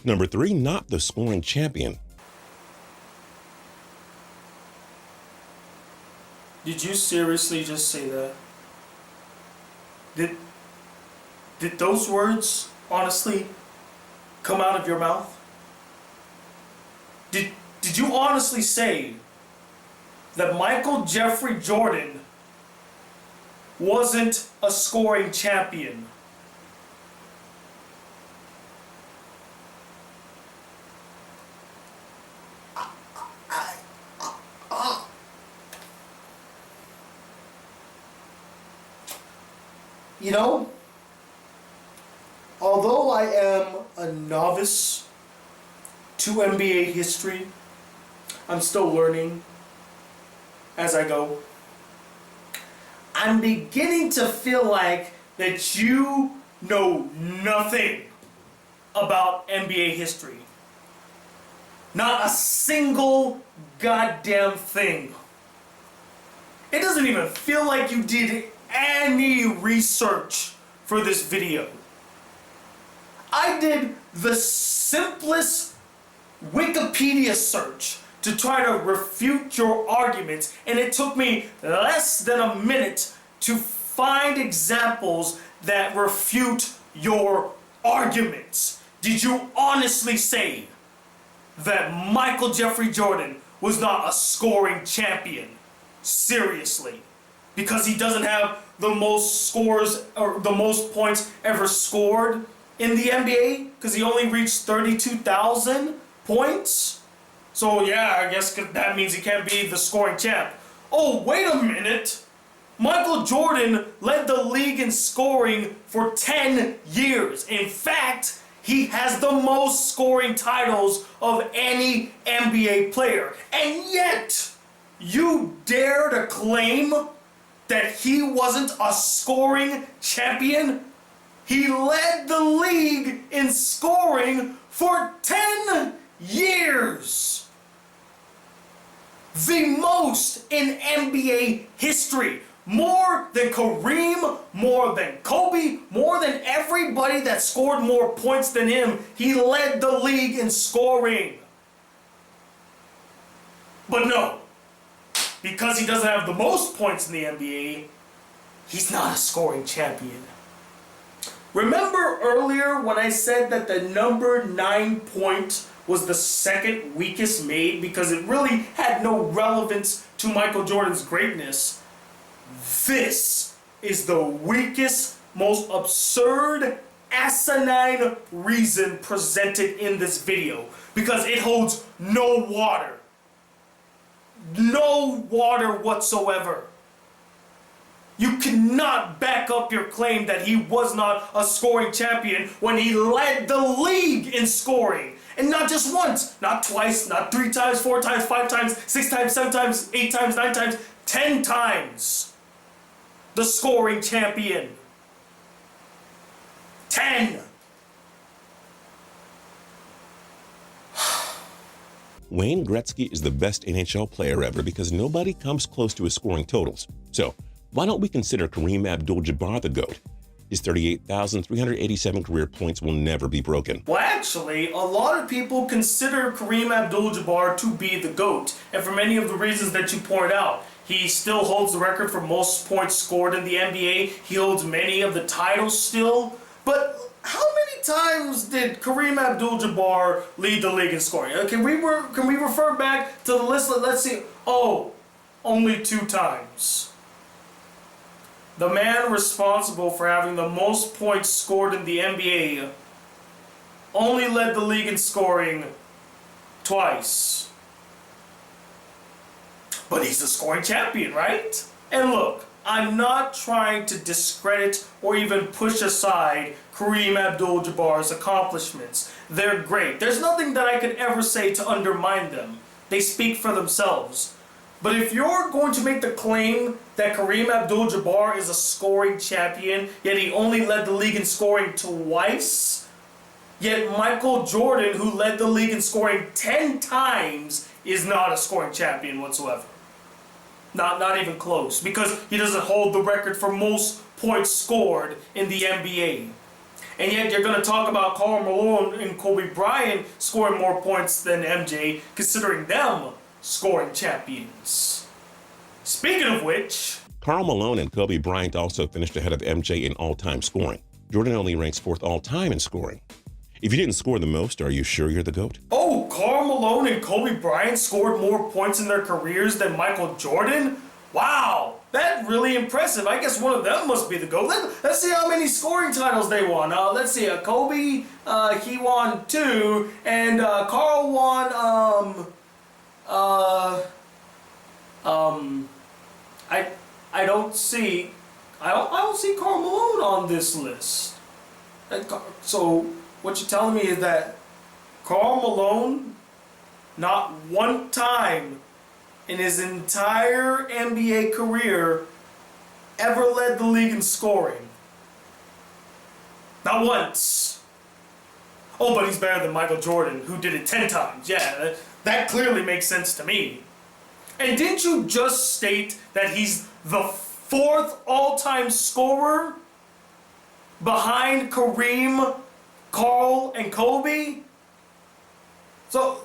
Number 3, not the scoring champion. Did you seriously just say that? Did those words honestly come out of your mouth? Did you honestly say that Michael Jeffrey Jordan wasn't a scoring champion? You know, although I am a novice to NBA history, I'm still learning as I go. I'm beginning to feel like that you know nothing about NBA history. Not a single goddamn thing. It doesn't even feel like you did any research for this video. I did the simplest Wikipedia search to try to refute your arguments, and it took me less than a minute to find examples that refute your arguments. Did you honestly say that Michael Jeffrey Jordan was not a scoring champion. Seriously. Because he doesn't have the most scores or the most points ever scored in the NBA, because he only reached 32,000 points. So yeah, I guess that means he can't be the scoring champ. Oh, wait a minute. Michael Jordan led the league in scoring for 10 years. In fact, he has the most scoring titles of any NBA player. And yet, you dare to claim that he wasn't a scoring champion? He led the league in scoring for 10 years. The most in NBA history. More than Kareem, more than Kobe, more than everybody that scored more points than him. He led the league in scoring. But no, because he doesn't have the most points in the NBA, he's not a scoring champion. Remember earlier when I said that the number 9 point was the second weakest made because it really had no relevance to Michael Jordan's greatness? This is the weakest, most absurd, asinine reason presented in this video because it holds no water. No water whatsoever. You cannot back up your claim that he was not a scoring champion when he led the league in scoring. And not just once, not twice, not 3 times, 4 times, 5 times, 6 times, 7 times, 8 times, 9 times, 10 times. The scoring champion. 10. Wayne Gretzky is the best NHL player ever because nobody comes close to his scoring totals. So, why don't we consider Kareem Abdul-Jabbar the GOAT? His 38,387 career points will never be broken. Well, actually, a lot of people consider Kareem Abdul-Jabbar to be the GOAT, and for many of the reasons that you pointed out. He still holds the record for most points scored in the NBA. He holds many of the titles still. But how many times did Kareem Abdul-Jabbar lead the league in scoring? Can we refer back to the list? Let's see. Oh, only 2 times. The man responsible for having the most points scored in the NBA only led the league in scoring twice. But he's the scoring champion, right? And look, I'm not trying to discredit or even push aside Kareem Abdul-Jabbar's accomplishments. They're great. There's nothing that I could ever say to undermine them. They speak for themselves. But if you're going to make the claim that Kareem Abdul-Jabbar is a scoring champion, yet he only led the league in scoring twice, yet Michael Jordan, who led the league in scoring 10 times, is not a scoring champion whatsoever. Not even close, because he doesn't hold the record for most points scored in the NBA. And yet you're going to talk about Karl Malone and Kobe Bryant scoring more points than MJ, considering them scoring champions. Speaking of which, Karl Malone and Kobe Bryant also finished ahead of MJ in all-time scoring. Jordan only ranks 4th all-time in scoring. If you didn't score the most, are you sure you're the GOAT? Oh, Karl Malone and Kobe Bryant scored more points in their careers than Michael Jordan? Wow, that's really impressive. I guess one of them must be the GOAT. Let's see how many scoring titles they won. Let's see, Kobe, he won 2, and Karl won, I don't see Karl Malone on this list. So what you're telling me is that Karl Malone, not one time in his entire NBA career, ever led the league in scoring. Not once. Oh, but he's better than Michael Jordan, who did it 10 times. Yeah, that clearly makes sense to me. And didn't you just state that he's the 4th all-time scorer behind Kareem, Karl, and Kobe? So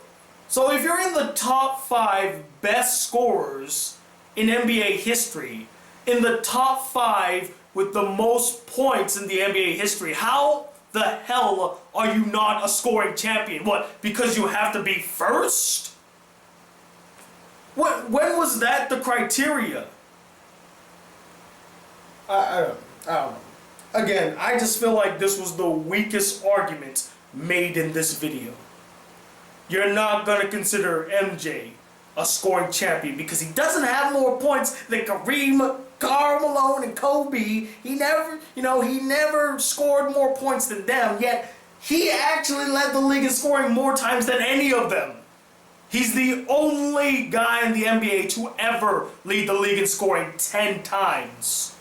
if you're in the top 5 best scorers in NBA history, in the top 5 with the most points in the NBA history, how the hell are you not a scoring champion? What, because you have to be first? When was that the criteria? I don't know. Again, I just feel like this was the weakest argument made in this video. You're not going to consider MJ a scoring champion because he doesn't have more points than Kareem, Karl Malone, and Kobe. He never scored more points than them, yet he actually led the league in scoring more times than any of them. He's the only guy in the NBA to ever lead the league in scoring 10 times.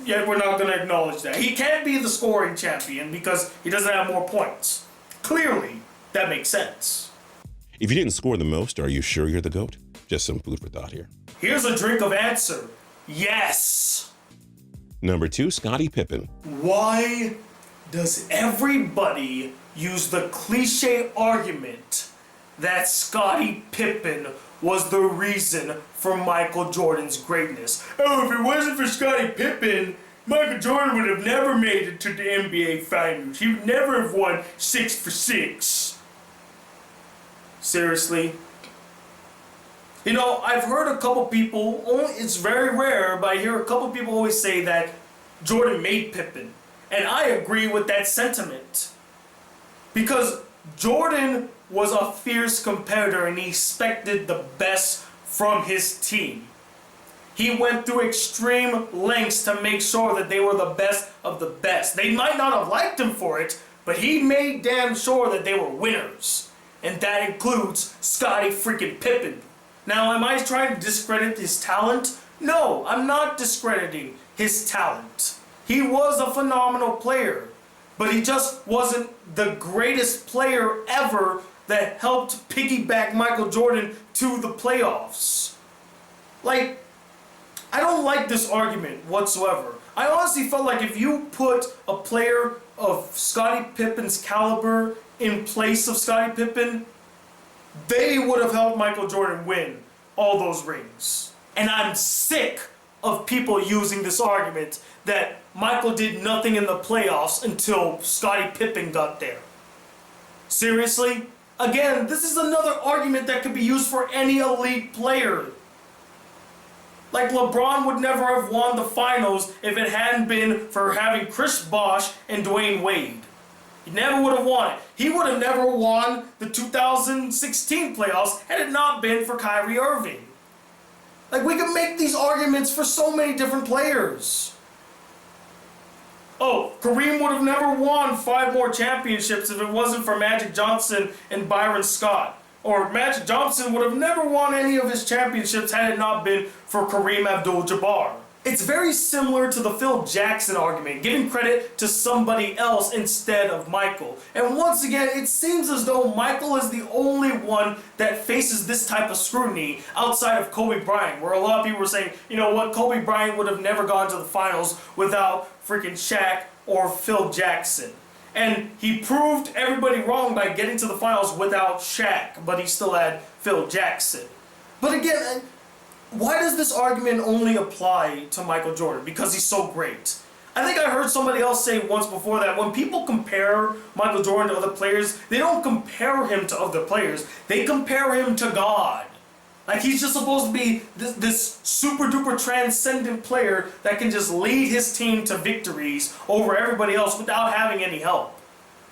Yet we're not going to acknowledge that. He can't be the scoring champion because he doesn't have more points. Clearly, that makes sense. If you didn't score the most, are you sure you're the GOAT? Just some food for thought here. Here's a drink of answer. Yes. Number 2, Scottie Pippen. Why does everybody use the cliche argument that Scottie Pippen was the reason for Michael Jordan's greatness? Oh, if it wasn't for Scottie Pippen, Michael Jordan would have never made it to the NBA Finals. He would never have won 6 for 6. Seriously? You know, I've heard a couple people, it's very rare, but I hear a couple people always say that Jordan made Pippen. And I agree with that sentiment. Because Jordan was a fierce competitor and he expected the best from his team. He went through extreme lengths to make sure that they were the best of the best. They might not have liked him for it, but he made damn sure that they were winners. And that includes Scottie freaking Pippen. Now, am I trying to discredit his talent? No, I'm not discrediting his talent. He was a phenomenal player, but he just wasn't the greatest player ever that helped piggyback Michael Jordan to the playoffs. Like, I don't like this argument whatsoever. I honestly felt like if you put a player of Scottie Pippen's caliber in place of Scottie Pippen, they would have helped Michael Jordan win all those rings. And I'm sick of people using this argument that Michael did nothing in the playoffs until Scottie Pippen got there. Seriously? Again, this is another argument that could be used for any elite player. Like LeBron would never have won the finals if it hadn't been for having Chris Bosh and Dwayne Wade. He never would have won it. He would have never won the 2016 playoffs had it not been for Kyrie Irving. Like, we can make these arguments for so many different players. Oh, Kareem would have never won 5 more championships if it wasn't for Magic Johnson and Byron Scott. Or Magic Johnson would have never won any of his championships had it not been for Kareem Abdul-Jabbar. It's very similar to the Phil Jackson argument, giving credit to somebody else instead of Michael. And once again, it seems as though Michael is the only one that faces this type of scrutiny outside of Kobe Bryant, where a lot of people were saying, you know what, Kobe Bryant would have never gone to the finals without freaking Shaq or Phil Jackson. And he proved everybody wrong by getting to the finals without Shaq, but he still had Phil Jackson. But again, why does this argument only apply to Michael Jordan? Because he's so great. I think I heard somebody else say once before that when people compare Michael Jordan to other players, they don't compare him to other players. They compare him to God. Like, he's just supposed to be this super duper transcendent player that can just lead his team to victories over everybody else without having any help.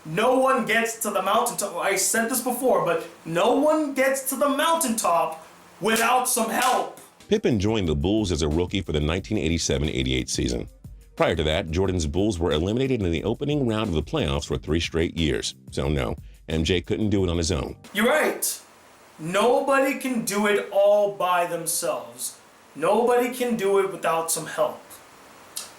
No one gets to the mountaintop. I said this before, but no one gets to the mountaintop without some help. Pippen joined the Bulls as a rookie for the 1987-88 season. Prior to that, Jordan's Bulls were eliminated in the opening round of the playoffs for 3 straight years. So no, MJ couldn't do it on his own. You're right. Nobody can do it all by themselves. Nobody can do it without some help.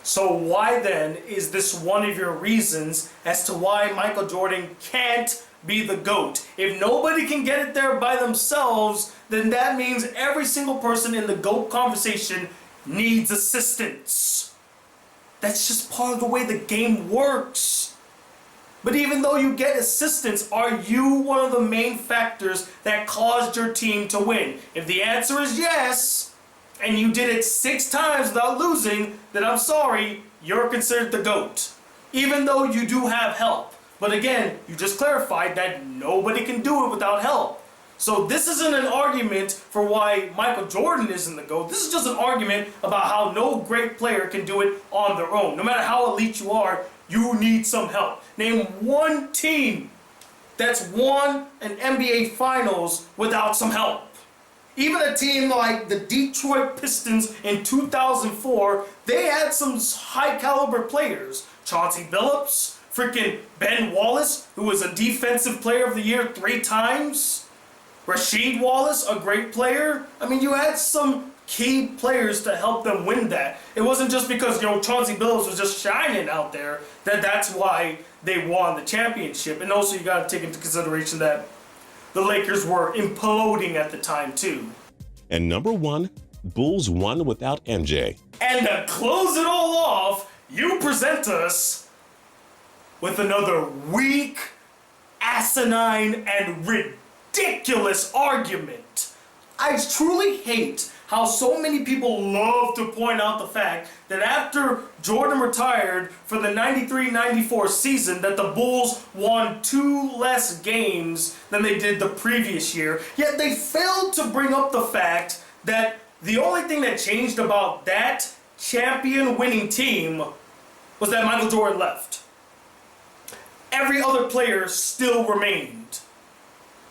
So why then is this one of your reasons as to why Michael Jordan can't be the GOAT? If nobody can get it there by themselves, then that means every single person in the GOAT conversation needs assistance. That's just part of the way the game works. But even though you get assistance, are you one of the main factors that caused your team to win? If the answer is yes, and you did it 6 times without losing, then I'm sorry, you're considered the GOAT. Even though you do have help. But again, you just clarified that nobody can do it without help. So this isn't an argument for why Michael Jordan isn't the GOAT. This is just an argument about how no great player can do it on their own. No matter how elite you are, you need some help. Name one team that's won an NBA Finals without some help. Even a team like the Detroit Pistons in 2004, they had some high caliber players. Chauncey Billups, freaking Ben Wallace, who was a defensive player of the year 3 times. Rasheed Wallace, a great player. I mean, you had some key players to help them win that. It wasn't just because, Chauncey Billups was just shining out there that's why they won the championship. And also you got to take into consideration that the Lakers were imploding at the time too. And number 1, Bulls won without MJ. And to close it all off, you present us with another weak, asinine, and ridiculous argument. I truly hate how so many people love to point out the fact that after Jordan retired for the 93-94 season, that the Bulls won 2 less games than they did the previous year. Yet they failed to bring up the fact that the only thing that changed about that champion winning team was that Michael Jordan left. Every other player still remained.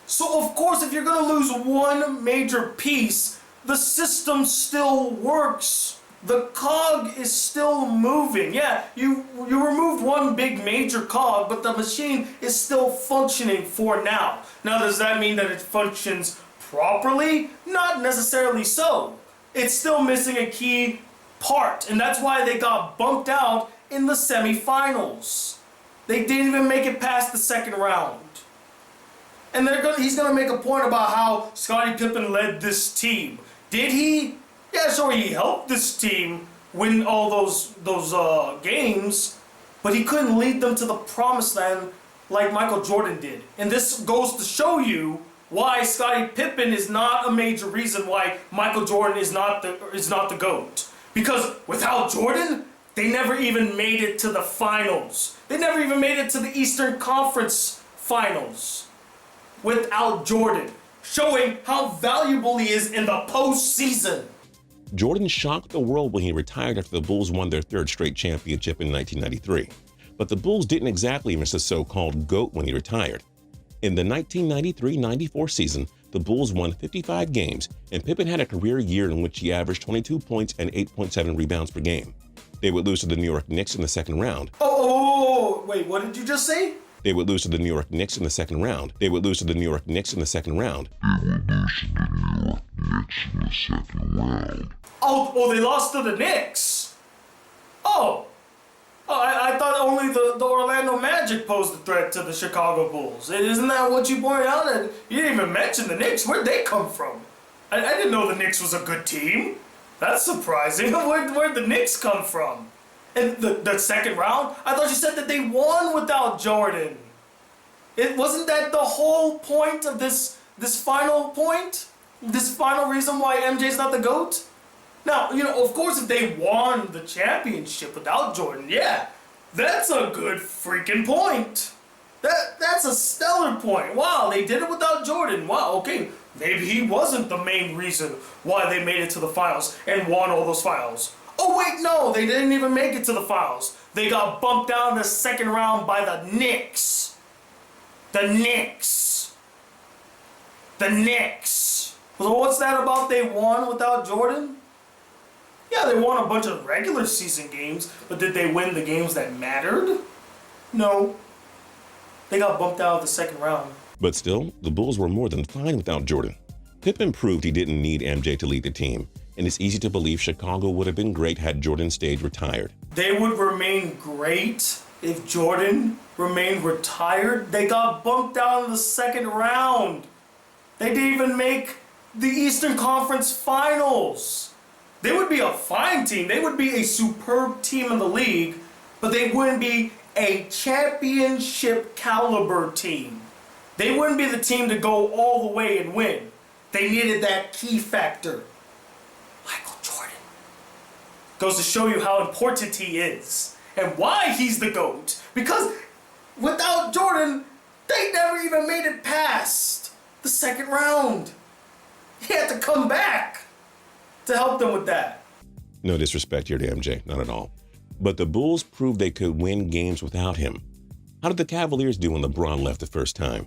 So of course, if you're going to lose one major piece, the system still works. The cog is still moving. Yeah, you removed one big major cog, but the machine is still functioning for now. Now, does that mean that it functions properly? Not necessarily so. It's still missing a key part, and that's why they got bumped out in the semifinals. They didn't even make it past the second round. And he's going to make a point about how Scottie Pippen led this team. Did he? Yeah, sure, he helped this team win all those games, but he couldn't lead them to the promised land like Michael Jordan did. And this goes to show you why Scottie Pippen is not a major reason why Michael Jordan is not the GOAT. Because without Jordan, they never even made it to the finals. They never even made it to the Eastern Conference Finals without Jordan, showing how valuable he is in the postseason. Jordan shocked the world when he retired after the Bulls won their 3rd straight championship in 1993. But the Bulls didn't exactly miss a so-called GOAT when he retired. In the 1993-94 season, the Bulls won 55 games, and Pippen had a career year in which he averaged 22 points and 8.7 rebounds per game. They would lose to the New York Knicks in the second round. Wait, what did you just say? They would lose to the New York Knicks in the second round. They would lose to the New York Knicks in the second round. Oh, they lost to the Knicks. I thought only the Orlando Magic posed a threat to the Chicago Bulls. Isn't that what you pointed out? And you didn't even mention the Knicks. Where'd they come from? I didn't know the Knicks was a good team. That's surprising. Where'd the Knicks come from? And the second round? I thought you said that they won without Jordan. Wasn't that the whole point of this final point? This final reason why MJ's not the GOAT? Now, of course, if they won the championship without Jordan, yeah, that's a good freaking point. That's a stellar point. Wow, they did it without Jordan. Wow, okay, maybe he wasn't the main reason why they made it to the finals and won all those finals. Oh wait, no, they didn't even make it to the finals. They got bumped down in the second round by the Knicks. The Knicks. So what's that about they won without Jordan? Yeah, they won a bunch of regular season games, but did they win the games that mattered? No. They got bumped out of the second round. But still, the Bulls were more than fine without Jordan. Pippen proved he didn't need MJ to lead the team, and it's easy to believe Chicago would have been great had Jordan stayed retired. They would remain great if Jordan remained retired. They got bumped out in the second round. They didn't even make the Eastern Conference Finals. They would be a fine team. They would be a superb team in the league, but they wouldn't be a championship caliber team. They wouldn't be the team to go all the way and win. They needed that key factor. Michael Jordan. Goes to show you how important he is and why he's the GOAT. Because without Jordan, they never even made it past the second round. He had to come back to help them with that. No disrespect here to MJ, not at all. But the Bulls proved they could win games without him. How did the Cavaliers do when LeBron left the first time?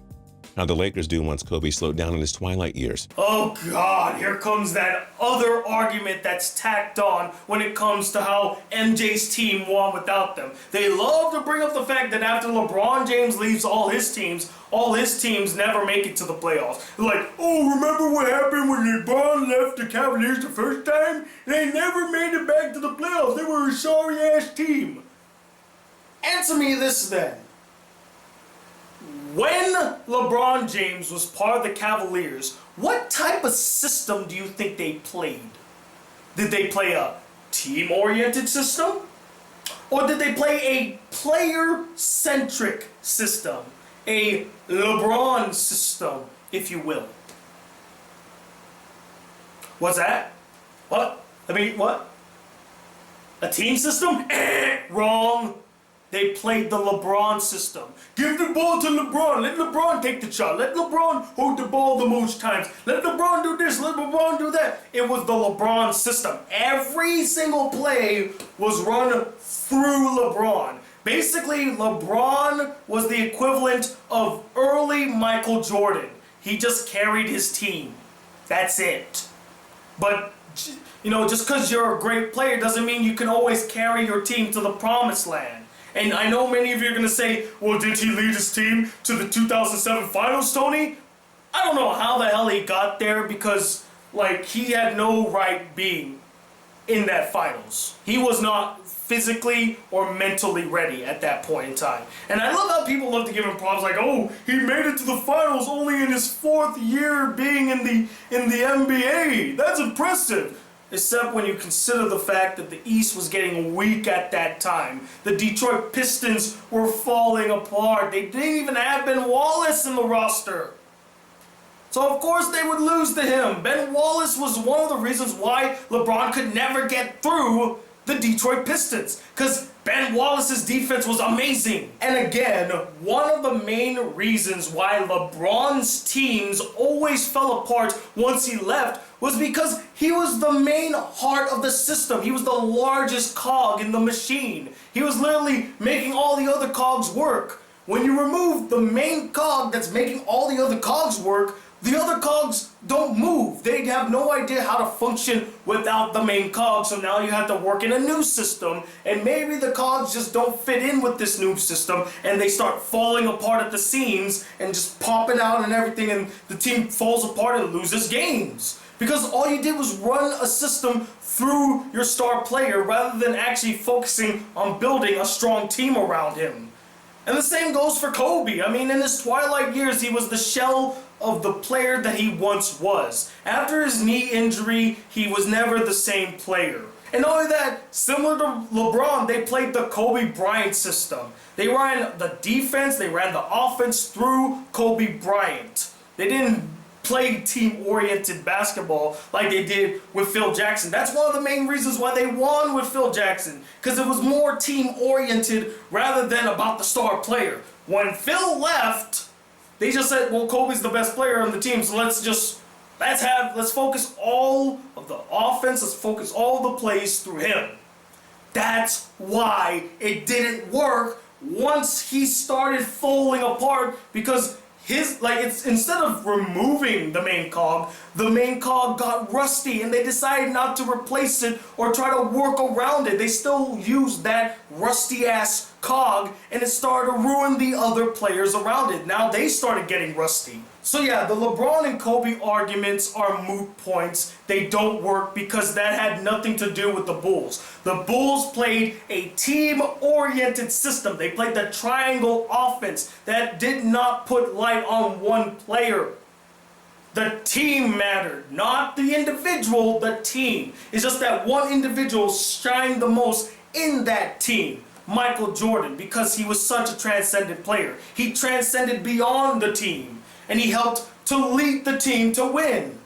How'd the Lakers do once Kobe slowed down in his twilight years? Oh God, here comes that other argument that's tacked on when it comes to how MJ's team won without them. They love to bring up the fact that after LeBron James leaves all his teams never make it to the playoffs. They're like, oh, remember what happened when LeBron left the Cavaliers the first time? They never made it back to the playoffs. They were a sorry-ass team. Answer me this then. When LeBron James was part of the Cavaliers, what type of system do you think they played? Did they play a team-oriented system? Or did they play a player-centric system? A LeBron system, if you will. What's that? What? What? A team system? Wrong. They played the LeBron system. Give the ball to LeBron. Let LeBron take the shot. Let LeBron hold the ball the most times. Let LeBron do this. Let LeBron do that. It was the LeBron system. Every single play was run through LeBron. Basically, LeBron was the equivalent of early Michael Jordan. He just carried his team. That's it. But, you know, just because you're a great player doesn't mean you can always carry your team to the promised land. And I know many of you are going to say, well, did he lead his team to the 2007 finals, Tony? I don't know how the hell he got there because, like, he had no right being in that finals. He was not physically or mentally ready at that point in time. And I love how people love to give him props like, oh, he made it to the finals only in his 4th year being in the NBA. That's impressive. Except when you consider the fact that the East was getting weak at that time. The Detroit Pistons were falling apart. They didn't even have Ben Wallace in the roster. So of course they would lose to him. Ben Wallace was one of the reasons why LeBron could never get through the Detroit Pistons. Because Ben Wallace's defense was amazing. And again, one of the main reasons why LeBron's teams always fell apart once he left was because he was the main heart of the system. He was the largest cog in the machine. He was literally making all the other cogs work. When you remove the main cog that's making all the other cogs work, the other cogs don't move. They have no idea how to function without the main cog, so now you have to work in a new system, and maybe the cogs just don't fit in with this new system, and they start falling apart at the seams and just popping out and everything, and the team falls apart and loses games. Because all you did was run a system through your star player rather than actually focusing on building a strong team around him. And the same goes for Kobe. I mean, in his twilight years, he was the shell of the player that he once was. After his knee injury, he was never the same player. And not only that, similar to LeBron, they played the Kobe Bryant system. They ran the defense, they ran the offense through Kobe Bryant. They didn't play team-oriented basketball like they did with Phil Jackson. That's one of the main reasons why they won with Phil Jackson, because it was more team-oriented rather than about the star player. When Phil left, they just said, well, Kobe's the best player on the team, so let's focus all of the offense, let's focus all the plays through him. That's why it didn't work once he started falling apart, because instead of removing the main cog got rusty, and they decided not to replace it or try to work around it. They still used that rusty ass cog, and it started to ruin the other players around it. Now they started getting rusty. So yeah, the LeBron and Kobe arguments are moot points. They don't work because that had nothing to do with the Bulls. The Bulls played a team-oriented system. They played the triangle offense that did not put light on one player. The team mattered, not the individual, the team. It's just that one individual shined the most in that team. Michael Jordan, because he was such a transcendent player. He transcended beyond the team, and he helped to lead the team to win.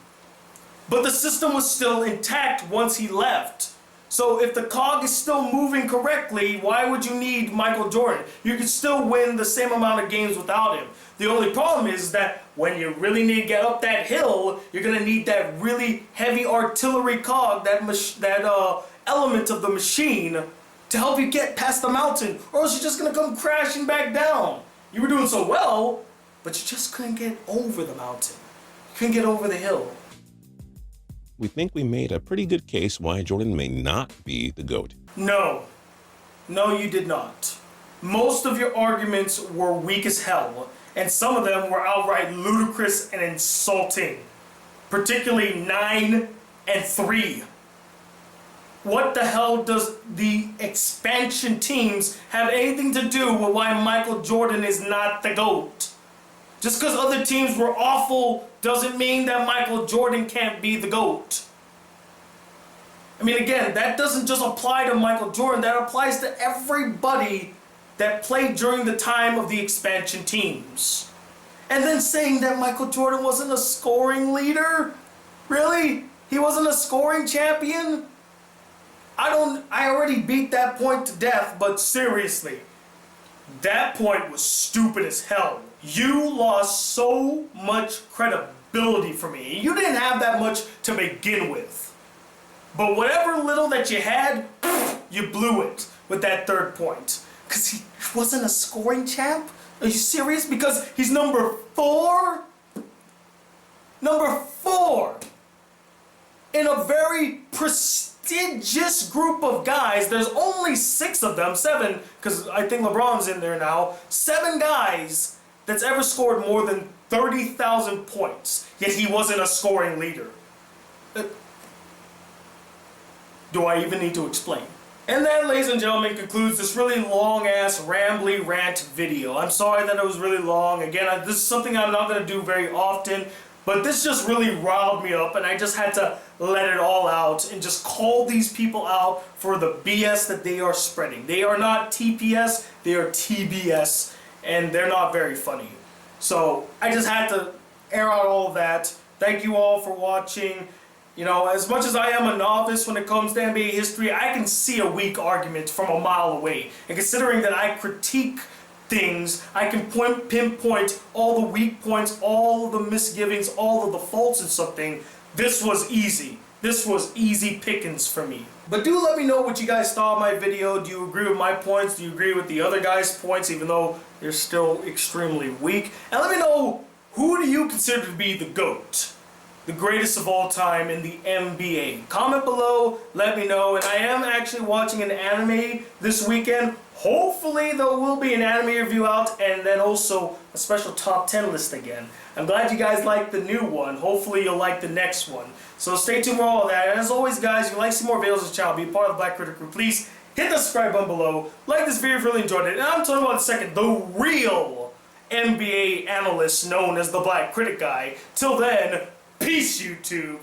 But the system was still intact once he left. So if the cog is still moving correctly, why would you need Michael Jordan? You could still win the same amount of games without him. The only problem is that when you really need to get up that hill, you're going to need that really heavy artillery cog, that element of the machine, to help you get past the mountain, or else you're just going to come crashing back down. You were doing so well, but you just couldn't get over the mountain. You couldn't get over the hill. We think we made a pretty good case why Jordan may not be the GOAT. No. No, you did not. Most of your arguments were weak as hell, and some of them were outright ludicrous and insulting. Particularly 9 and 3. What the hell does the expansion teams have anything to do with why Michael Jordan is not the GOAT? Just because other teams were awful doesn't mean that Michael Jordan can't be the GOAT. I mean, again, that doesn't just apply to Michael Jordan, that applies to everybody that played during the time of the expansion teams. And then saying that Michael Jordan wasn't a scoring leader? Really? He wasn't a scoring champion? I already beat that point to death, but seriously, that point was stupid as hell. You lost so much credibility for me. You didn't have that much to begin with. But whatever little that you had, you blew it with that third point. Because he wasn't a scoring champ? Are you serious? Because he's number 4? Number 4! In a very prestigious group of guys, there's only 6 of them, 7, because I think LeBron's in there now, 7 guys that's ever scored more than 30,000 points, yet he wasn't a scoring leader. Do I even need to explain? And that, ladies and gentlemen, concludes this really long-ass, rambly rant video. I'm sorry that it was really long. Again, this is something I'm not going to do very often, but this just really riled me up, and I just had to let it all out and just call these people out for the BS that they are spreading. They are not TPS, they are TBS, and they're not very funny. So I just had to air out all of that. Thank you all for watching. You know, as much as I am a novice when it comes to NBA history, I can see a weak argument from a mile away. And considering that I critique things, I can pinpoint all the weak points, all of the misgivings, all of the faults in something. This was easy. This was easy pickings for me. But do let me know what you guys thought of my video. Do you agree with my points? Do you agree with the other guys' points, even though they're still extremely weak? And let me know, who do you consider to be the GOAT? The greatest of all time in the NBA. Comment below, let me know. And I am actually watching an anime this weekend. Hopefully there will be an anime review out, and then also a special top 10 list again. I'm glad you guys liked the new one. Hopefully you'll like the next one. So stay tuned for all of that. And as always, guys, if you'd like to see more videos on this channel, be a part of the Black Critic Crew, please hit the subscribe button below. Like this video if you really enjoyed it. And I'm talking about the real NBA analyst known as the Black Critic Guy. Till then, peace, YouTube.